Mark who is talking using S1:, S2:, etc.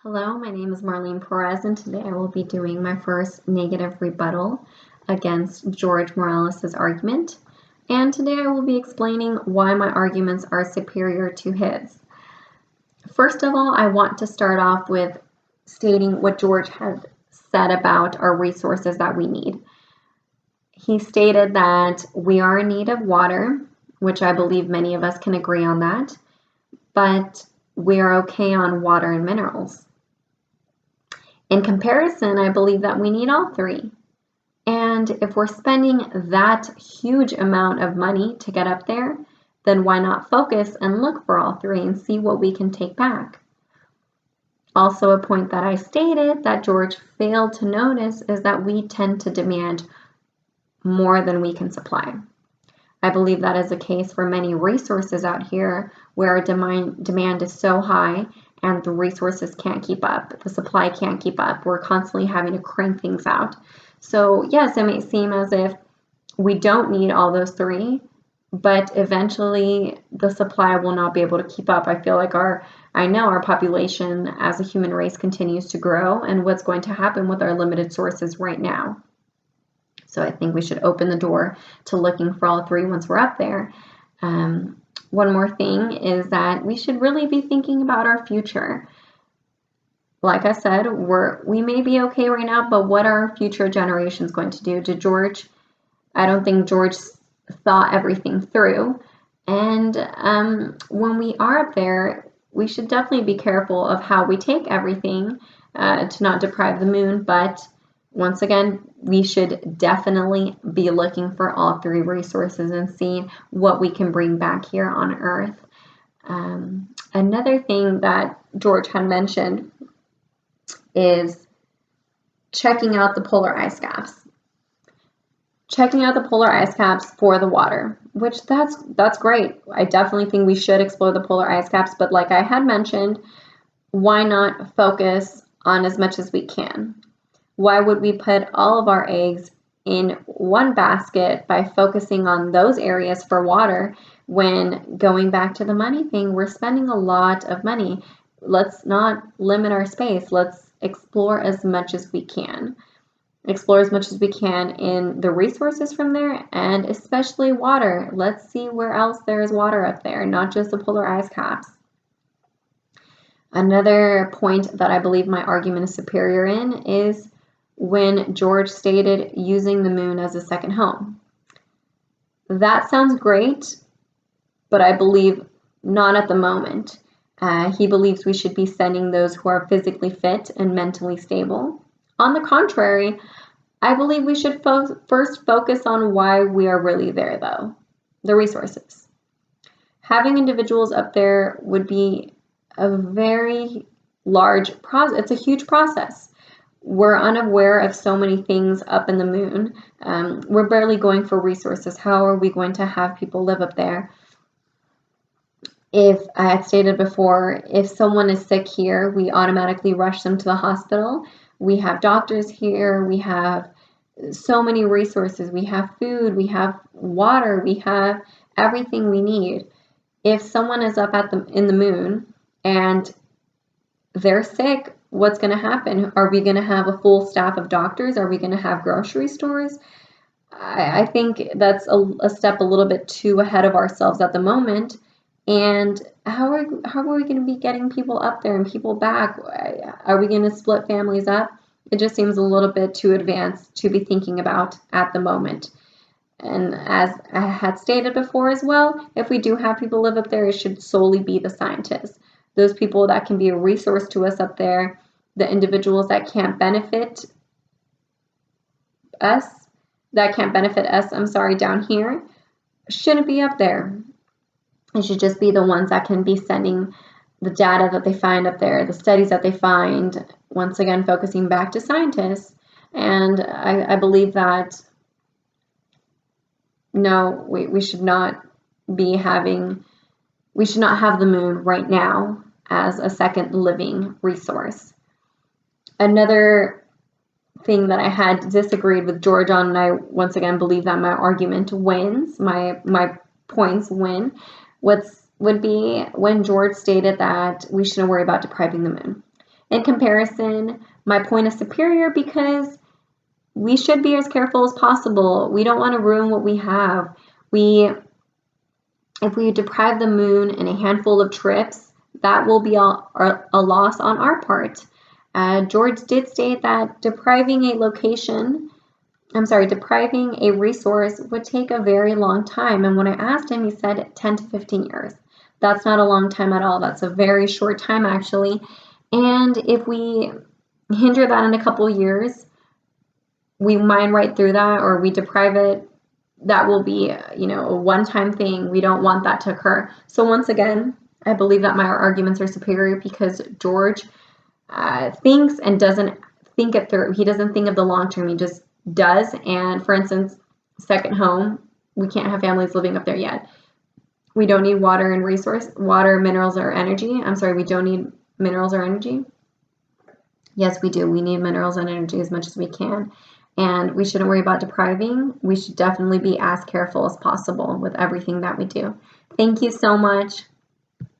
S1: Hello, my name is Marlene Perez, and today I will be doing my first negative rebuttal against George Morales' argument. And today I will be explaining why my arguments are superior to his. First of all, I want to start off with stating what George has said about our resources that we need. He stated that we are in need of water, which I believe many of us can agree on that, but we are okay on water and minerals. In comparison, I believe that we need all three. And if we're spending that huge amount of money to get up there, then why not focus and look for all three and see what we can take back? Also, a point that I stated that George failed to notice is that we tend to demand more than we can supply. I believe that is the case for many resources out here where demand is so high and the resources can't keep up, the supply can't keep up. We're constantly having to crank things out. So yes, it may seem as if we don't need all those three, but eventually the supply will not be able to keep up. I feel like I know our population as a human race continues to grow, and what's going to happen with our limited sources right now. So I think we should open the door to looking for all three once we're up there. One more thing is that we should really be thinking about our future. Like I said, we may be okay right now, but what are our future generations going to do? I don't think George thought everything through. And when we are up there, we should definitely be careful of how we take everything to not deprive the moon. But once again, we should definitely be looking for all three resources and seeing what we can bring back here on Earth. Another thing that George had mentioned is checking out the polar ice caps. Checking out the polar ice caps for the water, which that's great. I definitely think we should explore the polar ice caps, but like I had mentioned, why not focus on as much as we can? Why would we put all of our eggs in one basket by focusing on those areas for water when going back to the money thing, we're spending a lot of money. Let's not limit our space. Let's explore as much as we can. Explore as much as we can in the resources from there, and especially water. Let's see where else there is water up there, not just the polar ice caps. Another point that I believe my argument is superior in is when George stated using the moon as a second home. That sounds great, but I believe not at the moment. He believes we should be sending those who are physically fit and mentally stable. On the contrary, I believe we should first focus on why we are really there, though, the resources. Having individuals up there would be a very large process. It's a huge process. We're unaware of so many things up in the moon. We're barely going for resources. How are we going to have people live up there? If I had stated before, if someone is sick here, we automatically rush them to the hospital. We have doctors here. We have so many resources. We have food. We have water. We have everything we need. If someone is up in the moon and they're sick, what's going to happen? Are we going to have a full staff of doctors? Are we going to have grocery stores? I think that's a step a little bit too ahead of ourselves at the moment. And how are we going to be getting people up there and people back? Are we going to split families up? It just seems a little bit too advanced to be thinking about at the moment. And as I had stated before as well, if we do have people live up there, it should solely be the scientists. Those people that can be a resource to us up there, the individuals that can't benefit us, down here, shouldn't be up there. It should just be the ones that can be sending the data that they find up there, the studies that they find, once again, focusing back to scientists. And I believe that, no, we should not have the moon right now as a second living resource. Another thing that I had disagreed with George on, and I once again believe that my argument wins, my points win, would be when George stated that we shouldn't worry about depriving the moon. In comparison, my point is superior because we should be as careful as possible. We don't want to ruin what we have. If we deprive the moon in a handful of trips, that will be a loss on our part. George did state that depriving a resource would take a very long time. And when I asked him, he said 10 to 15 years. That's not a long time at all. That's a very short time, actually. And if we hinder that in a couple years, we mine right through that, or we deprive it, that will be, a one-time thing. We don't want that to occur. So once again, I believe that my arguments are superior because George thinks and doesn't think it through. He doesn't think of the long term. He just does. And for instance, second home, we can't have families living up there yet. We don't need water, minerals, or energy. I'm sorry, we don't need minerals or energy. Yes, we do. We need minerals and energy as much as we can. And we shouldn't worry about depriving. We should definitely be as careful as possible with everything that we do. Thank you so much.